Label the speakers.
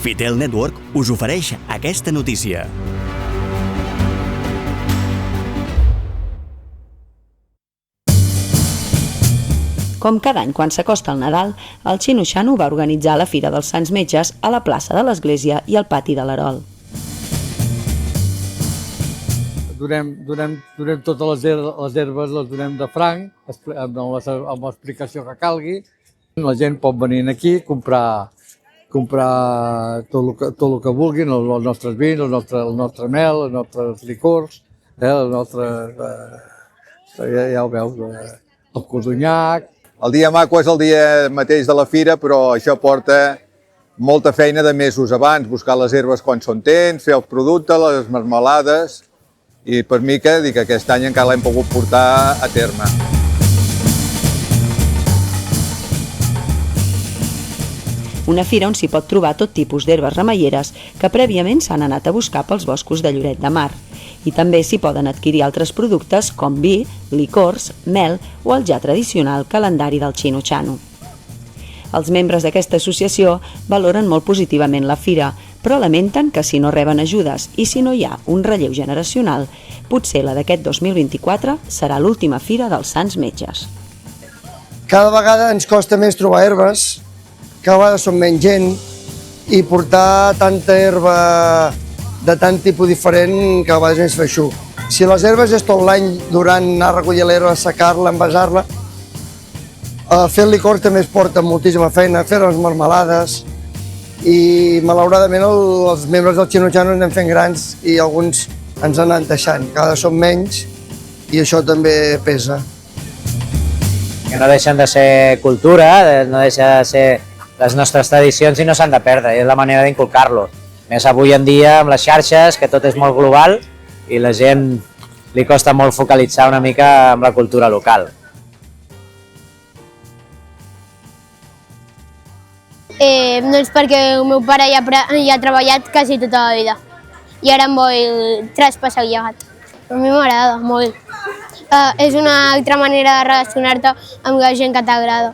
Speaker 1: Fitel Network us ofereix aquesta notícia.
Speaker 2: Com cada any quan s'acosta el Nadal, el Xino-Xano va organitzar la Fira dels Sants Metges a la plaça de l'Església i al pati de l'Erol.
Speaker 3: Donem totes les herbes, les donem de franc, amb l'explicació que calgui. La gent pot venir aquí, comprar tot el que vulguin, els nostres vins, el nostre mel, els nostres licors, ja ho veus, el codonyac.
Speaker 4: El dia maco és el dia mateix de la fira, però això porta molta feina de mesos abans, buscar les herbes quan són temps, fer el producte, les marmelades, i per mi que dic que aquest any encara l'hem pogut portar a terme.
Speaker 2: Una fira on s'hi pot trobar tot tipus d'herbes remeieres que prèviament s'han anat a buscar pels boscos de Lloret de Mar. I també s'hi poden adquirir altres productes com vi, licors, mel o el ja tradicional calendari del Xino-Xano. Els membres d'aquesta associació valoren molt positivament la fira, però lamenten que si no reben ajudes i si no hi ha un relleu generacional, potser la d'aquest 2024 serà l'última fira dels Sants Metges.
Speaker 5: Cada vegada ens costa més trobar herbes, cada vegada som menys gent i portar tanta herba de tant tipus diferent cada vegada és més feixuc. Si les herbes és tot l'any durant anar a recollir l'herba, assecar-la, envasar-la, fer el licor també es porta moltíssima feina, fer les marmelades i malauradament els membres del Xino-Xano anem fent grans i alguns ens han anat deixant. Cada som menys i això també pesa.
Speaker 6: Que no deixen de ser cultura, no deixen de ser les nostres tradicions i no s'han de perdre, és la manera d'inculcar-lo. Més avui en dia amb les xarxes, que tot és molt global i la gent li costa molt focalitzar una mica amb la cultura local.
Speaker 7: Doncs perquè el meu pare ja ha treballat quasi tota la vida i ara em vol traspassar el llegat. A mi m'agrada molt. És una altra manera de relacionar-te amb la gent que t'agrada.